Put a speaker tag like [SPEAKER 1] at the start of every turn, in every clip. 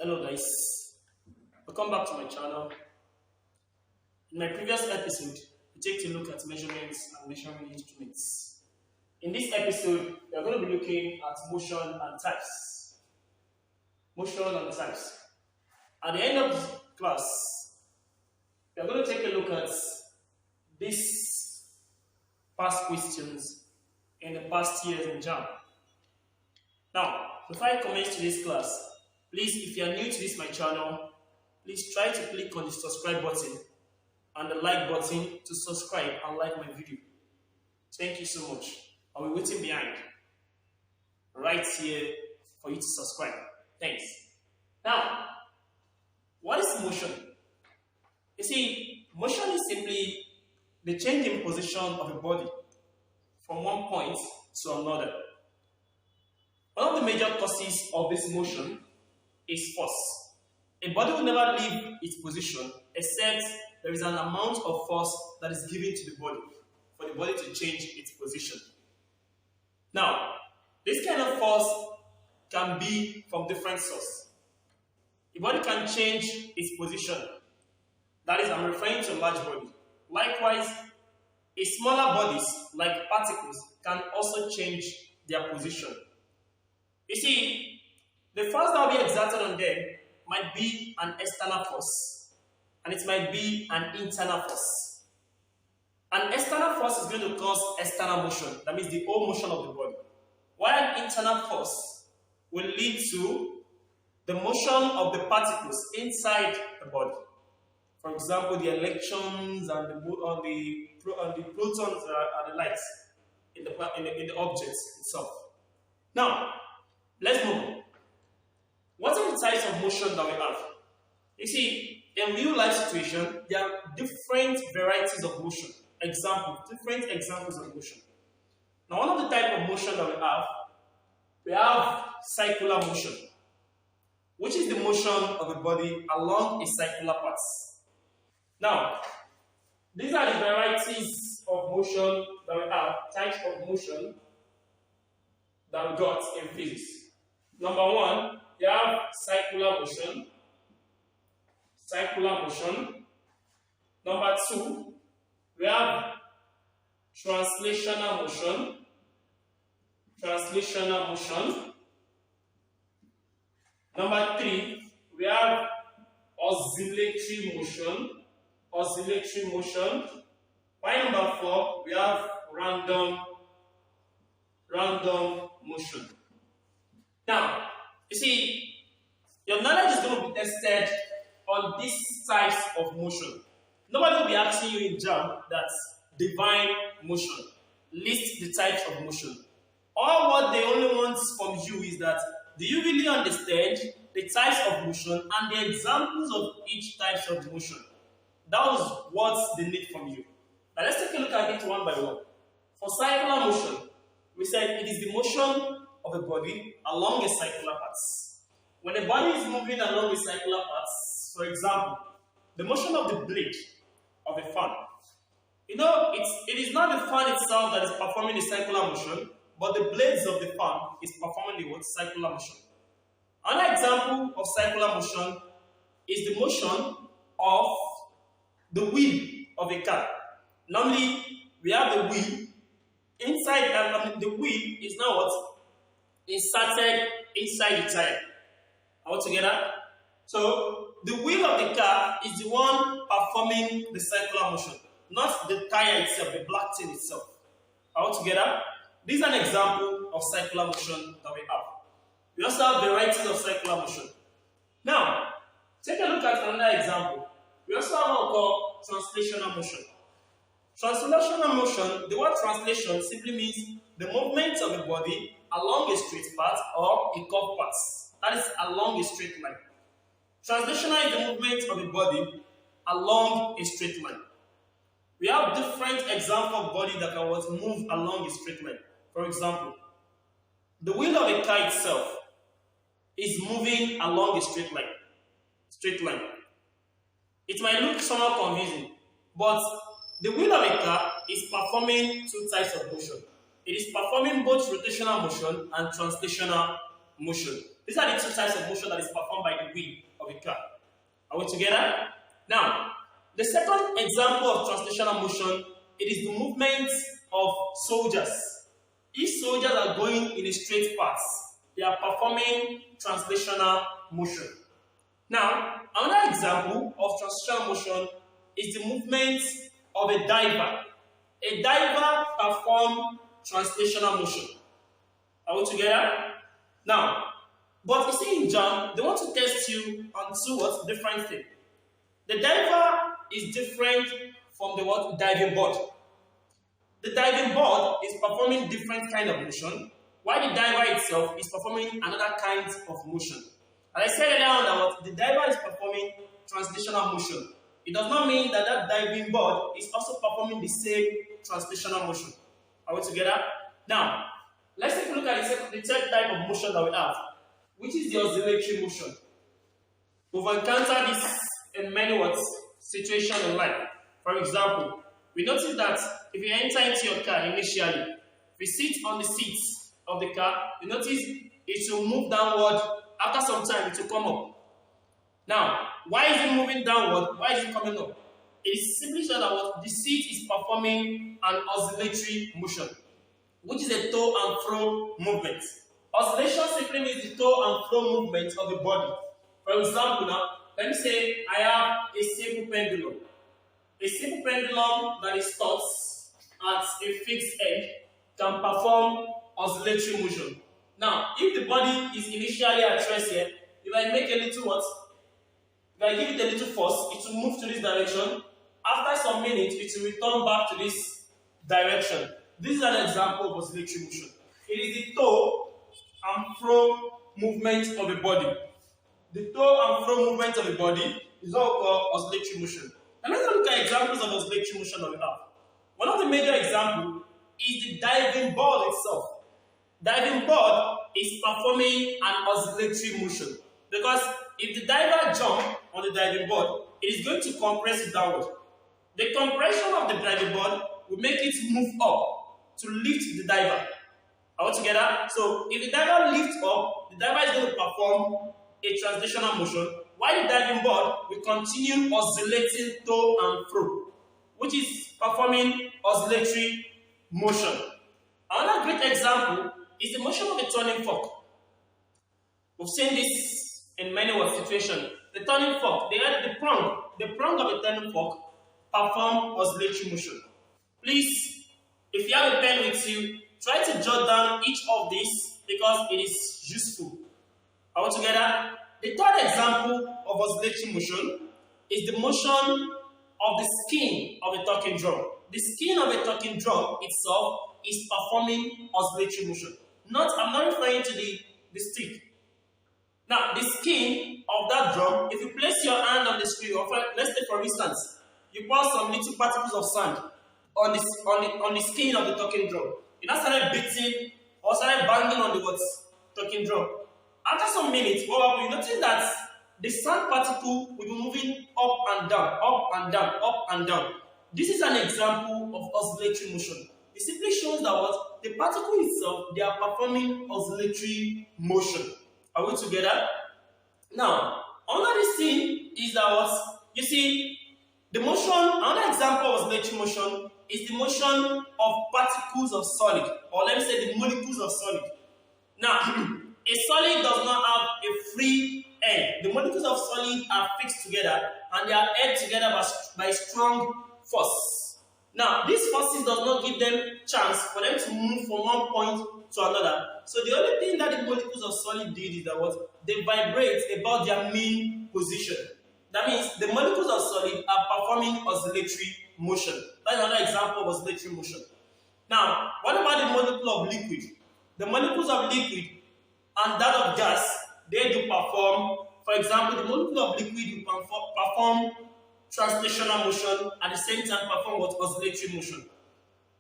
[SPEAKER 1] Hello guys, welcome back to my channel. In my previous episode, we take a look at measurements and measuring instruments. In this episode, we are going to be looking at motion and types. Motion and types. At the end of this class, we are going to take a look at these past questions in the past years in JAM. Now, before I commence today's class, please, if you are new to my channel, please try to click on the subscribe button and the like button to subscribe and like my video. Thank you so much. I'll be waiting behind right here for you to subscribe. Thanks. Now, what is motion? You see, motion is simply the change in position of a body from one point to another. One of the major causes of this motion is force. A body will never leave its position except there is an amount of force that is given to the body for the body to change its position. Now, this kind of force can be from different sources. The body can change its position. That is, I'm referring to a large body. Likewise, a smaller bodies like particles can also change their position. You see, the force that will be exerted on them might be an external force, and it might be an internal force. An external force is going to cause external motion, that means the whole motion of the body, while an internal force will lead to the motion of the particles inside the body. For example, the electrons and the protons and the lights in the object itself. Now, let's move on. What are the types of motion that we have? You see, in real life situation, there are different varieties of motion. Different examples of motion. Now, one of the type of motion that we have circular motion, which is the motion of a body along a circular path. Now, these are the varieties of motion that we have, types of motion that we got in physics. Number one, we have circular motion. Circular motion. Number two, we have translational motion. Translational motion. Number three, we have oscillatory motion. Oscillatory motion. By number four, we have random motion. Now, you see, your knowledge is going to be tested on these types of motion. Nobody will be asking you in JAM that divine motion. List the types of motion. All what they only want from you is that, do you really understand the types of motion and the examples of each type of motion? That was what they need from you. Now let's take a look at it one by one. For circular motion, we said it is the motion of a body along a circular path. When a body is moving along a circular path, for example, the motion of the blade of a fan. You know, it is not the fan itself that is performing the circular motion, but the blades of the fan is performing the circular motion. Another example of circular motion is the motion of the wheel of a car. Normally, we have the wheel inside, the wheel is now what? Inserted inside the tire. All together? So, the wheel of the car is the one performing the circular motion, not the tire itself, the black thing itself. All together? This is an example of circular motion that we have. We also have varieties of circular motion. Now, take a look at another example. We also have what we call translational motion. Translational motion, the word translation simply means the movement of a body along a straight path or a curved path. That is along a straight line. Translational is the movement of a body along a straight line. We have different examples of body that can move along a straight line. For example, the wheel of a car itself is moving along a straight line. Straight line. It might look somewhat confusing, but the wheel of a car is performing two types of motion. It is performing both rotational motion and translational motion. These are the two types of motion that is performed by the wheel of a car. Are we together? Now, the second example of translational motion, it is the movement of soldiers. If soldiers are going in a straight path, they are performing translational motion. Now, another example of translational motion is the movement of a diver. A diver performs translational motion. Are we together? Now, but you see in JAM, they want to test you on two different things. The diver is different from the diving board. The diving board is performing different kind of motion, while the diver itself is performing another kind of motion. As I said earlier on that the diver is performing translational motion. It does not mean that that diving board is also performing the same translational motion. Are we together? Now, let's take a look at the third type of motion that we have, which is the oscillatory motion. We've encountered this in many situations in life. For example, we notice that if you enter into your car initially, if you sit on the seats of the car, you notice it will move downward. After some time, it will come up. Now, why is it moving downward? Why is it coming up? It is simply so that the seat is performing an oscillatory motion, which is a to and fro movement. Oscillation simply means the to and fro movement of the body. For example, now, let me say I have a simple pendulum. A simple pendulum that is taught at a fixed edge can perform oscillatory motion. Now, if the body is initially at rest here, if I make a little if I give it a little force, it will move to this direction. After some minutes, it will return back to this direction. This is an example of oscillatory motion. It is the to and fro movement of the body. The to and fro movement of the body is what we call oscillatory motion. Now let's look at examples of oscillatory motion that we have. One of the major examples is the diving board itself. Diving board is performing an oscillatory motion because if the diver jumps on the diving board, it is going to compress it downward. The compression of the diving board will make it move up to lift the diver. Are we together? So if the diver lifts up, the diver is going to perform a translational motion, while the diving board will continue oscillating to and fro, which is performing oscillatory motion. Another great example is the motion of a turning fork. We've seen this in many situations. The turning fork, the prong of a turning fork perform oscillatory motion. Please, if you have a pen with you, try to jot down each of these because it is useful. Are we together? The third example of oscillatory motion is the motion of the skin of a talking drum. The skin of a talking drum itself is performing oscillatory motion. I'm not referring to the stick. Now, the skin of that drum, if you place your hand on the screen, let's say for instance, you pour some little particles of sand on the skin of the talking drum. You now started beating or started banging on the talking drum. After some minutes, what happens? You notice that the sand particle will be moving up and down, up and down, up and down. This is an example of oscillatory motion. It simply shows that the particle itself, they are performing oscillatory motion. Are we together? Now, another thing is that you see, the motion, another example of oscillatory motion is the motion of particles of solid, or let me say the molecules of solid. Now, a solid does not have a free end. The molecules of solid are fixed together and they are held together by strong force. Now, these forces does not give them chance for them to move from one point to another. So the only thing that the molecules of solid did is that they vibrate about their mean position. That means the molecules of solid are performing oscillatory motion. That's another example of oscillatory motion. Now, what about the molecule of liquid? The molecules of liquid and that of gas, they do perform, for example, the molecule of liquid will perform translational motion at the same time perform oscillatory motion.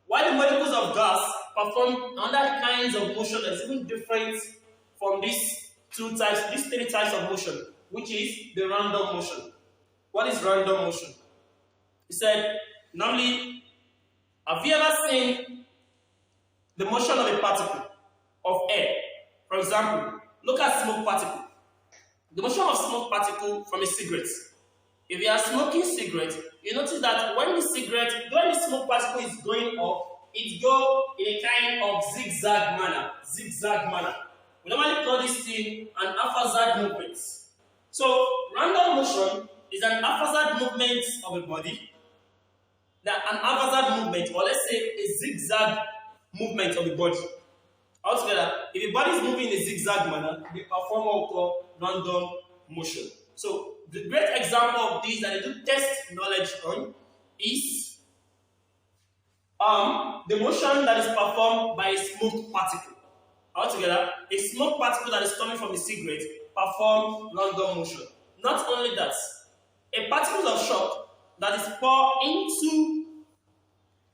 [SPEAKER 1] While the molecules of gas perform other kinds of motion that's even different from these three types of motion, which is the random motion. What is random motion? He said, normally, have you ever seen the motion of a particle of air? For example, Look at smoke particle. The motion of smoke particle from a cigarette. If you are smoking cigarette, you notice that when the smoke particle is going up, it goes in a kind of zigzag manner. Zigzag manner. We normally call this thing an haphazard movement. So, random motion is an haphazard movement of a body. An haphazard movement, or let's say a zigzag movement of the body. Altogether, if a body is moving in a zigzag manner, we perform what we call random motion. So, the great example of this that I do test knowledge on is the motion that is performed by a smoke particle. Altogether, a smoke particle that is coming from a cigarette performs random motion. Not only that, a particle of shock that is poured into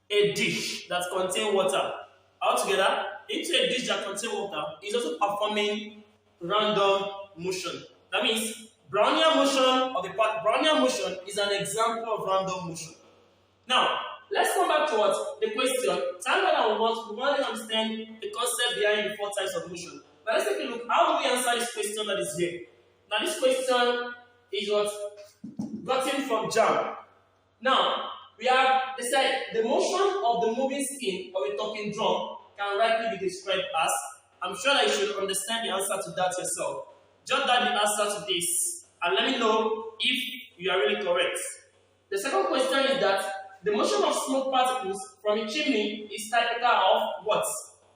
[SPEAKER 1] a dish that contains water. Altogether, into a dish that contains water is also performing random motion. That means Brownian motion is an example of random motion. Now, let's come back to what the question. Thank God we want to understand the concept behind the 4 types of motion. But let's take a look. How do we answer this question that is here? Now, this question is what gotten from JAM. Now, we have decided the motion of the moving skin of a talking drum can rightly be described as. I'm sure that you should understand the answer to that yourself. Jot down the answer to this and let me know if you are really correct. The second question is that the motion of smoke particles from a chimney is typical of what?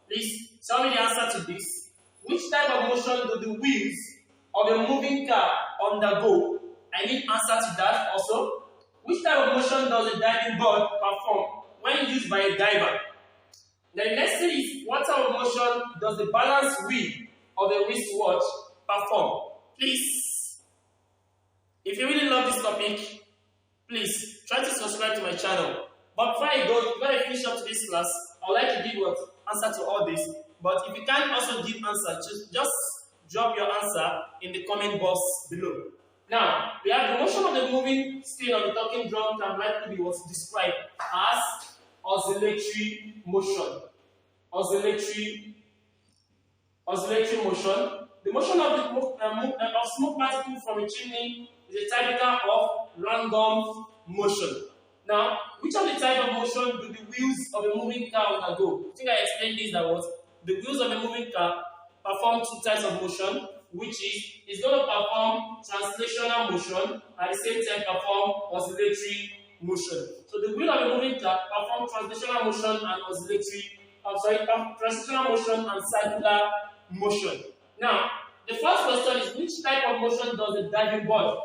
[SPEAKER 1] Please tell me the answer to this. Which type of motion do the wheels of a moving car undergo? I need answer to that also. Which type of motion does a diving board perform when used by a diver? The next thing is, what type of motion does the balance wheel of a wristwatch perform? Please, if you really love this topic, please try to subscribe to my channel. But before I finish up today's class, I would like to give what answer to all this. But if you can't also give answer, just drop your answer in the comment box below. Now, we have the motion of the moving skin of the talking drum can likely be what's described as oscillatory motion. Oscillatory motion. The motion of smoke particles from a chimney is a typical of random motion. Now, which of the type of motion do the wheels of a moving car undergo? I think I explained this that what the wheels of a moving car perform 2 types of motion, which is it's going to perform translational motion at the same time perform oscillatory motion. So the wheel of a moving car performs translational motion and translational motion and circular motion. Now, the first question is, which type of motion does the diving board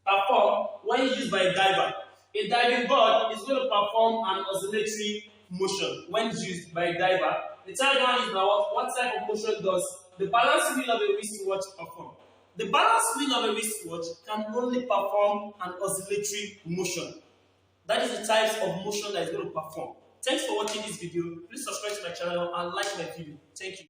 [SPEAKER 1] perform when used by a diver? A diving board is going to perform an oscillatory motion when used by a diver. The third one is now what type of motion does the balance wheel of a wristwatch perform? The balance wheel of a wristwatch can only perform an oscillatory motion. That is the types of motion that is going to perform. Thanks for watching this video. Please subscribe to my channel and like my video. Thank you.